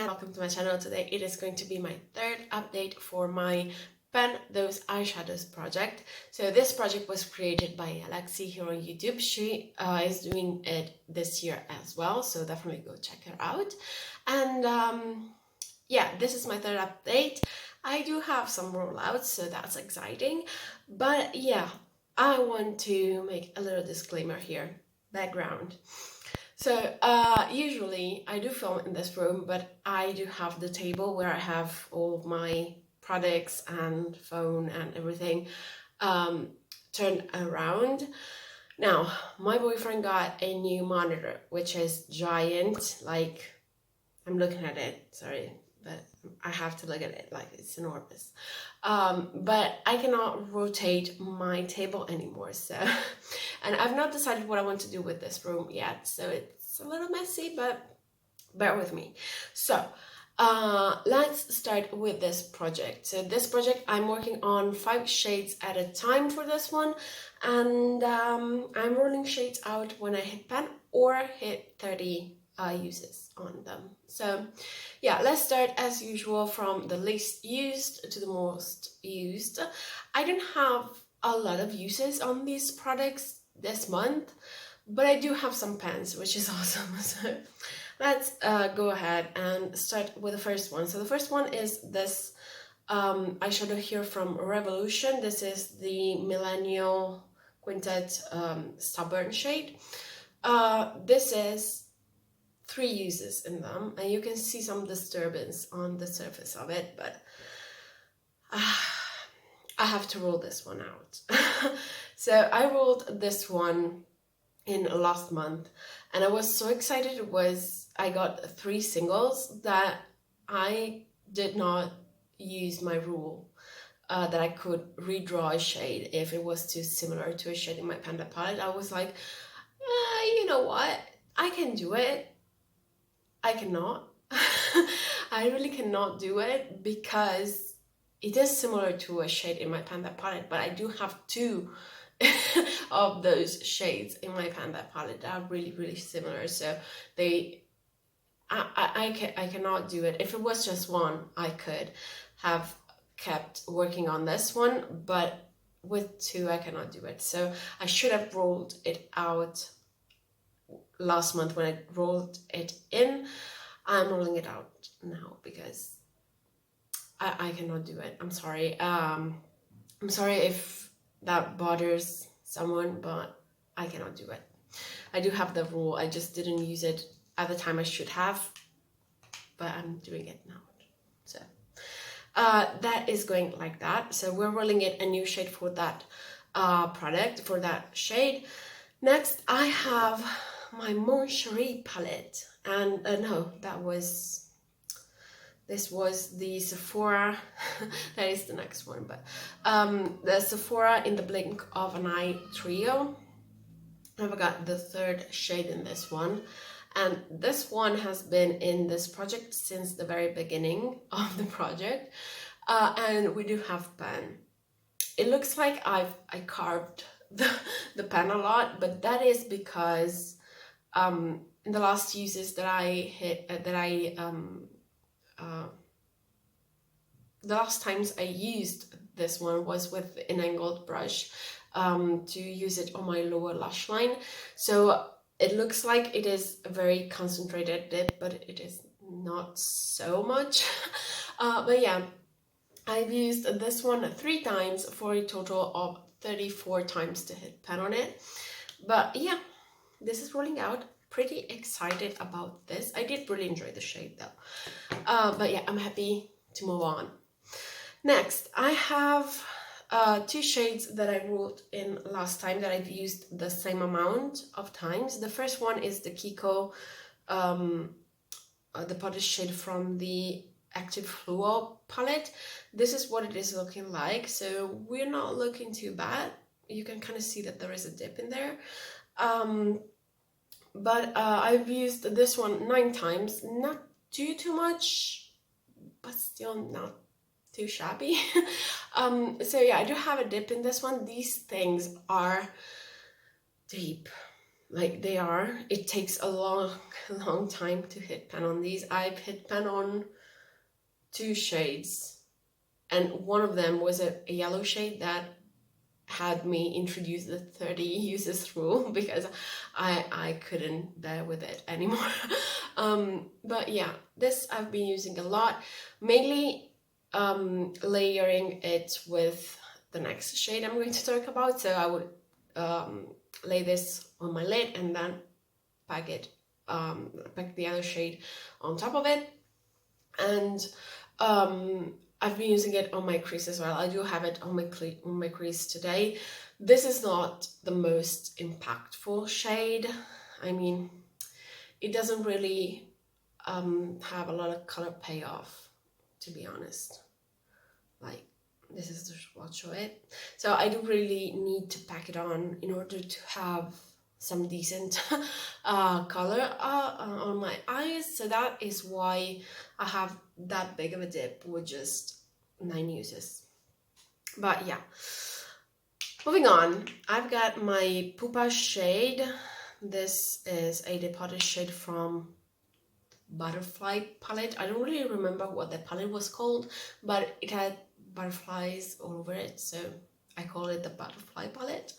and welcome to my channel. Today it is going to be my third update for my Pen Those Eyeshadows project. So this project was created by Alexi here on YouTube. She is doing it this year as well, so definitely go check her out. And yeah, this is my third update. I do have some rollouts, so that's exciting. But yeah, I want to make a little disclaimer here. Background. So usually I do film in this room, but I do have the table where I have all of my products and phone and everything turned around. Now, my boyfriend got a new monitor, which is giant, like, I'm looking at it, sorry, but I have to look at it, like, it's enormous. But I cannot rotate my table anymore, so, and I've not decided what I want to do with this room yet, so it's a little messy, but bear with me. So, let's start with this project. So this project, I'm working on 5 shades at a time for this one, and I'm rolling shades out when I hit pen or hit 30 uses on them. So yeah, let's start as usual from the least used to the most used. I don't have a lot of uses on these products this month, but I do have some pens, which is awesome. So let's go ahead and start with the first one. So the first one is this eyeshadow here from Revolution. This is the Millennial Quintet Stubborn shade. This is 3 uses in them, and you can see some disturbance on the surface of it, but I have to roll this one out. So I rolled this one in last month, and I was so excited. I got 3 singles that I did not use my rule that I could redraw a shade if it was too similar to a shade in my Panda palette. I was like, you know what, I can do it. I cannot. I really cannot do it because it is similar to a shade in my Panda palette, but I do have 2 of those shades in my Panda palette that are really, really similar. So I cannot do it. If it was just one, I could have kept working on this one, but with 2, I cannot do it. So I should have rolled it out last month when I rolled it in. I'm rolling it out now because I cannot do it. I'm sorry. I'm sorry if that bothers someone, but I cannot do it. I do have the rule. I just didn't use it at the time I should have, but I'm doing it now. So that is going like that. So we're rolling it a new shade for that product, for that shade. Next, I have my Monstery palette, and no, this was the Sephora. That is the next one, but the Sephora in the Blink of an Eye trio. I've got the 3rd shade in this one, and this one has been in this project since the very beginning of the project, and we do have pen. It looks like I carved the pen a lot, but that is because in the last uses that I hit, the last times I used this one was with an angled brush to use it on my lower lash line. So it looks like it is a very concentrated dip, but it is not so much. But yeah, I've used this one 3 times for a total of 34 times to hit pen on it. But yeah, this is rolling out. Pretty excited about this. I did really enjoy the shade though. But yeah, I'm happy to move on. Next, I have 2 shades that I rolled in last time that I've used the same amount of times. The first one is the Kiko, the polished shade from the Active Fluo palette. This is what it is looking like. So we're not looking too bad. You can kind of see that there is a dip in there. But I've used this one 9 times, not too much, but still not too shabby. So yeah, I do have a dip in this one. These things are deep. like they are. It takes a long time to hit pan on these. I've hit pan on 2 shades, and one of them was a yellow shade that had me introduce the 30 uses rule because I couldn't bear with it anymore. But yeah, this I've been using a lot, mainly layering it with the next shade I'm going to talk about. So I would lay this on my lid and then pack it, pack the other shade on top of it. And I've been using it on my crease as well. I do have it on my crease today. This is not the most impactful shade. I mean, it doesn't really have a lot of color payoff, to be honest. Like, this is the swatch of it. So I do really need to pack it on in order to have some decent color on my eyes. So that is why I have that big of a dip with just 9 uses. But yeah, moving on, I've got my Pupa shade. This is a depotted shade from Butterfly palette. I don't really remember what the palette was called, but it had butterflies all over it, so I call it the Butterfly palette.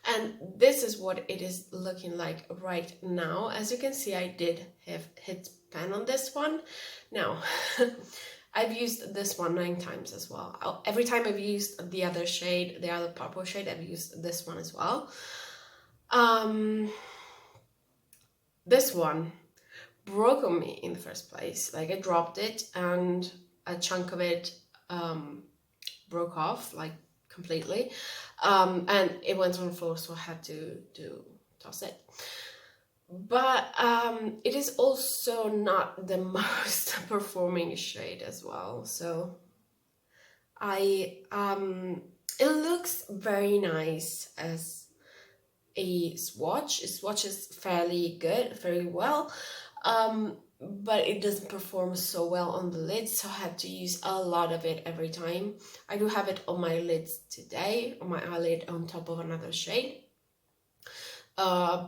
And this is what it is looking like right now. As you can see, I did have hit pan on this one. Now, I've used this one 9 times as well. Every time I've used the other shade, the other purple shade, I've used this one as well. This one broke on me in the first place. Like, I dropped it and a chunk of it broke off, like, completely. And it went on the floor, so I had to toss it. But it is also not the most performing shade as well. So it looks very nice as a swatch. It swatches fairly good, very well. But it doesn't perform so well on the lids, so I had to use a lot of it every time. I do have it on my lids today, on my eyelid on top of another shade. Yeah,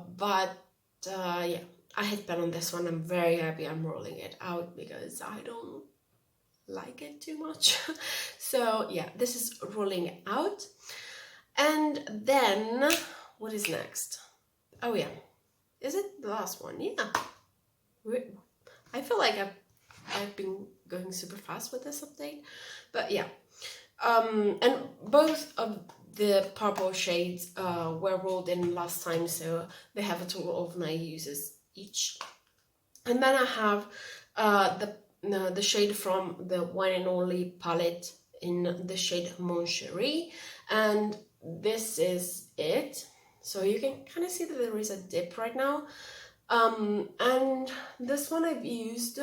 I hit pan on this one. I'm very happy I'm rolling it out because I don't like it too much. So yeah, this is rolling out. And then, what is next? Oh yeah, is it the last one? Yeah. I feel like I've been going super fast with this update, but yeah. And both of the purple shades were rolled in last time, so they have a total of 9 uses each. And then I have the shade from the One and Only palette in the shade Monstery, and this is it. So you can kind of see that there is a dip right now. And this one I've used,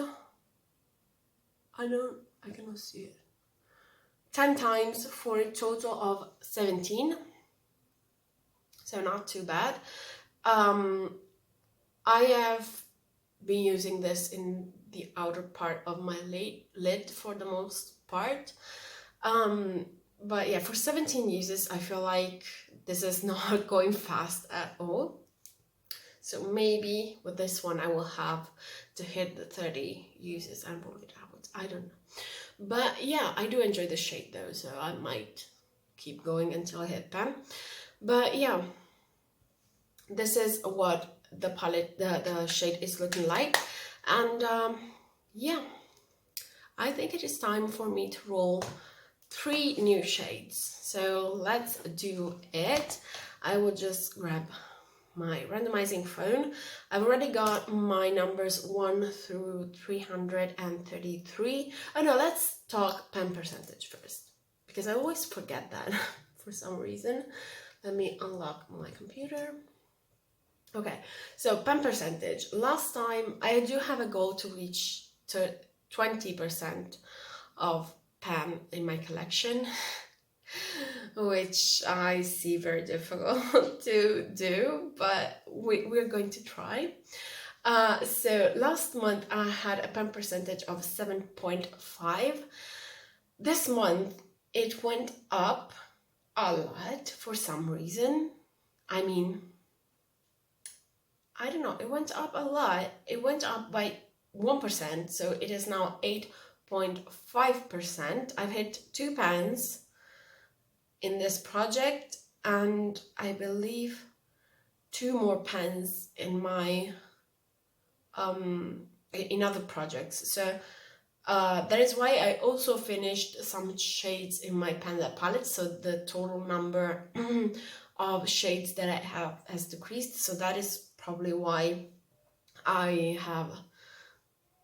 I cannot see it, 10 times for a total of 17, so not too bad. I have been using this in the outer part of my lid for the most part, but yeah, for 17 uses I feel like this is not going fast at all. So maybe with this one I will have to hit the 30 uses and roll it out. I don't know. But yeah, I do enjoy the shade though, so I might keep going until I hit pan. But yeah, this is what the palette, the shade is looking like. And yeah, I think it is time for me to roll 3 new shades. So let's do it. I will just grab my randomizing phone. I've already got my numbers 1 through 333. Oh no, let's talk pen percentage first, because I always forget that for some reason. Let me unlock my computer. Okay, so pen percentage. Last time I do have a goal to reach to 20% of pen in my collection, which I see very difficult to do, but we're going to try. So last month I had a pen percentage of 7.5. This month it went up a lot for some reason. I mean, I don't know, it went up a lot. It went up by 1%, so it is now 8.5%. I've hit 2 pans in this project, and I believe 2 more pans in my in other projects. So that is why I also finished some shades in my palette palette, so the total number of shades that I have has decreased. So that is probably why I have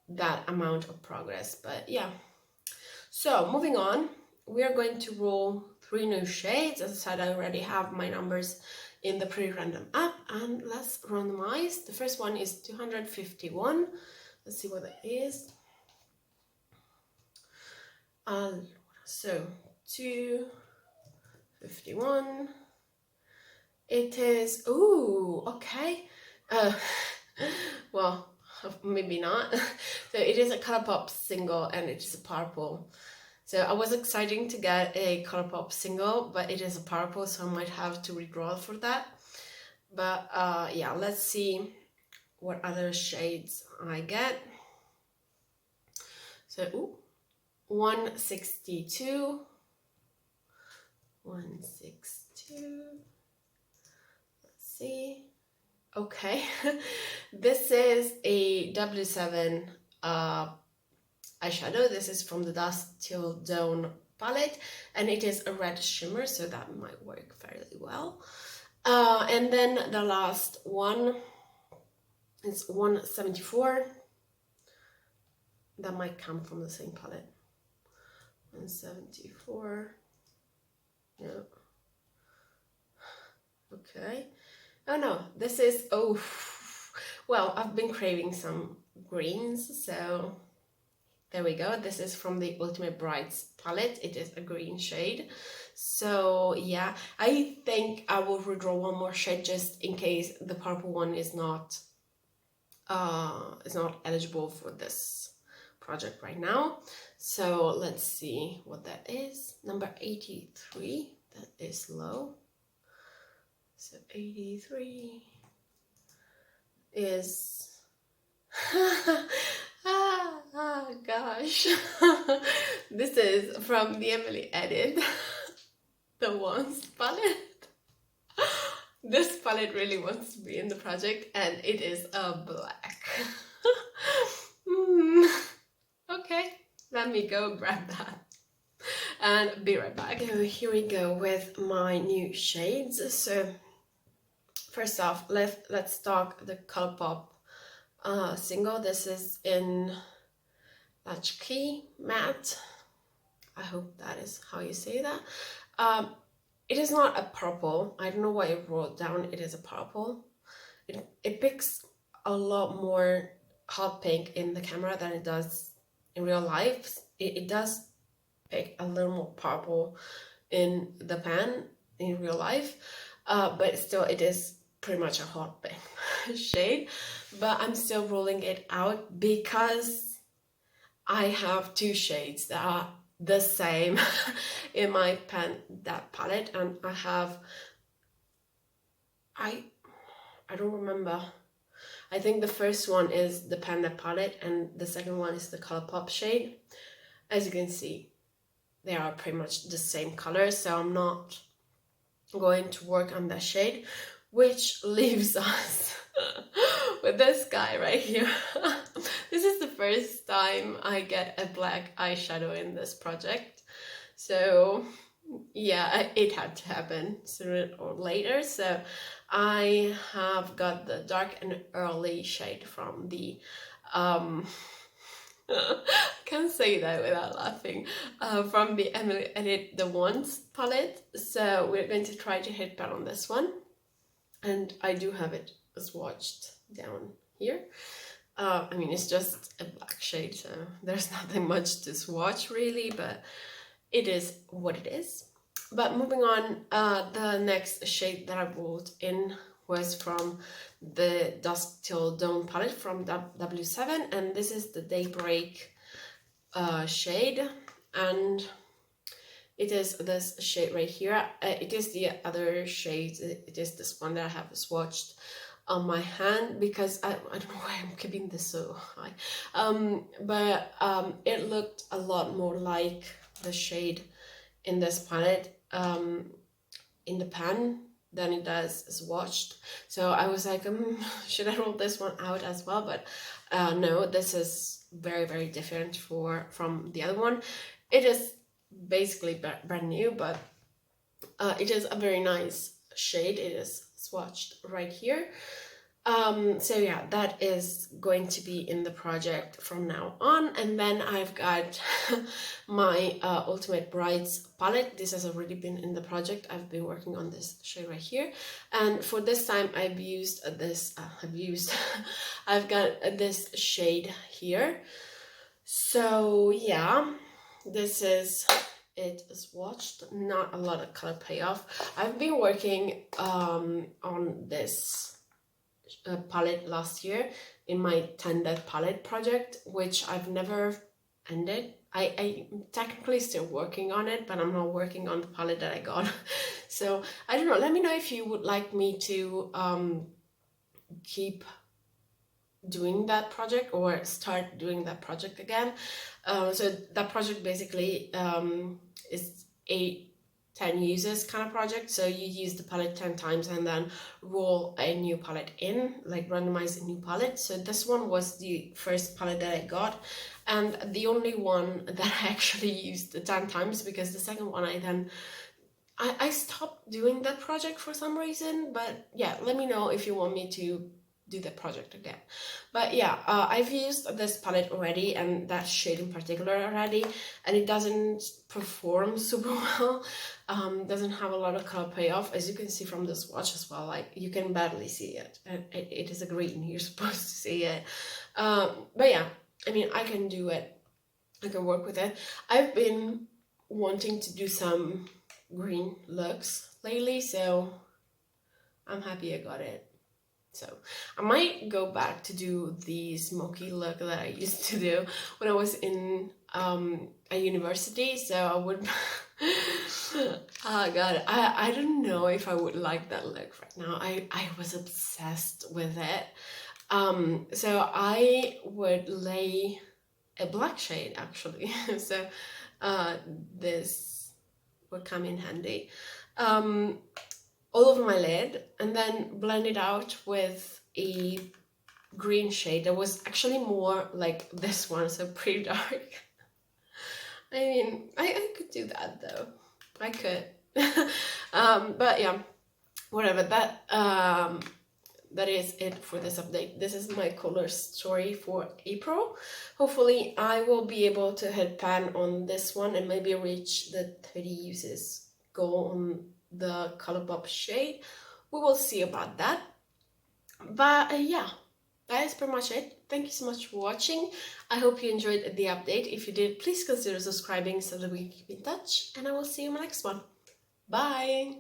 that amount of progress. But yeah, so moving on, we are going to roll 3 new shades. As I said, I already have my numbers in the pre-random app, and let's randomize. The first one is 251. Let's see what that is. So 251. It is, ooh, okay. Well, maybe not. So it is a Colourpop single, and it is a purple. So I was excited to get a Colourpop single, but it is a purple, so I might have to redraw for that. But yeah, let's see what other shades I get. So, ooh, 162. 162. Let's see. Okay, this is a W7 eyeshadow. This is from the Dusk Till Dawn palette, and it is a red shimmer, so that might work fairly well. And then the last one is 174. That might come from the same palette. 174. Yeah. Okay. Oh no, this is, oh, well, I've been craving some greens, so there we go. This is from the Ultimate Brights palette. It is a green shade. So yeah, I think I will redraw one more shade just in case the purple one is not eligible for this project right now. So let's see what that is. Number 83, that is low. So 83 is gosh. This is from the Emily Edit, the Ones palette. This palette really wants to be in the project, and it is a black. Okay, let me go grab that and be right back. So here we go with my new shades. So first off, let's talk the Colourpop single. This is in Latchkey Matte. I hope that is how you say that. It is not a purple. I don't know why I wrote down it is a purple. It picks a lot more hot pink in the camera than it does in real life. It does pick a little more purple in the pan in real life, but still it is pretty much a hot pink shade. But I'm still rolling it out because I have 2 shades that are the same in my pan, that palette, and I don't remember. I think the first one is the Panda palette, and the second one is the Colourpop shade. As you can see, they are pretty much the same color, so I'm not going to work on that shade, which leaves us with this guy right here. This is the first time I get a black eyeshadow in this project, so yeah, it had to happen sooner or later. So I have got the Dark and Early shade from the can't say that without laughing, from the Emily Edit the Ones palette. So we're going to try to hit pan on this one, and I do have it swatched down here. I mean, it's just a black shade, so there's nothing much to swatch really, but it is what it is. But moving on, the next shade that I brought in was from the Dusk Till Dawn palette from W7, and this is the Daybreak shade, and it is this shade right here. It is the other shade, it is this one that I have swatched on my hand because I don't know why I'm keeping this so high. But it looked a lot more like the shade in this palette in the pan than it does swatched. So I was like, should I roll this one out as well? But no, this is very, very different from the other one. It is basically brand new, but it is a very nice shade. It is swatched right here. So yeah, that is going to be in the project from now on. And then I've got my Ultimate Brights palette. This has already been in the project. I've been working on this shade right here. And for this time I've used this, I've got this shade here. So yeah, this is it swatched, not a lot of color payoff. I've been working on this palette last year in my 10-day palette project, which I've never ended. I'm technically still working on it, but I'm not working on the palette that I got. So I don't know, let me know if you would like me to keep doing that project or start doing that project again. So that project basically is 10 uses kind of project. So you use the palette 10 times and then roll a new palette in, like randomize a new palette. So this one was the first palette that I got, and the only one that I actually used 10 times, because the second one I stopped doing that project for some reason. But yeah, let me know if you want me to do the project again. But yeah, I've used this palette already, and that shade in particular already, and it doesn't perform super well. Doesn't have a lot of color payoff, as you can see from the swatch as well. Like, you can barely see it, and it is a green, you're supposed to see it. But yeah, I mean, I can do it, I can work with it. I've been wanting to do some green looks lately, so I'm happy I got it. So I might go back to do the smoky look that I used to do when I was in a university. So I would oh god, I don't know if I would like that look right now. I was obsessed with it. So I would lay a black shade actually. So this would come in handy. All over my lid, and then blend it out with a green shade that was actually more like this one, so pretty dark. I mean, I could do that though. I could. But yeah, whatever. That is it for this update. This is my color story for April. Hopefully I will be able to hit pan on this one and maybe reach the 30 uses goal on the Colourpop shade. We will see about that. But yeah, that is pretty much it. Thank you so much for watching. I hope you enjoyed the update. If you did, please consider subscribing so that we can keep in touch, and I will see you in my next one. Bye!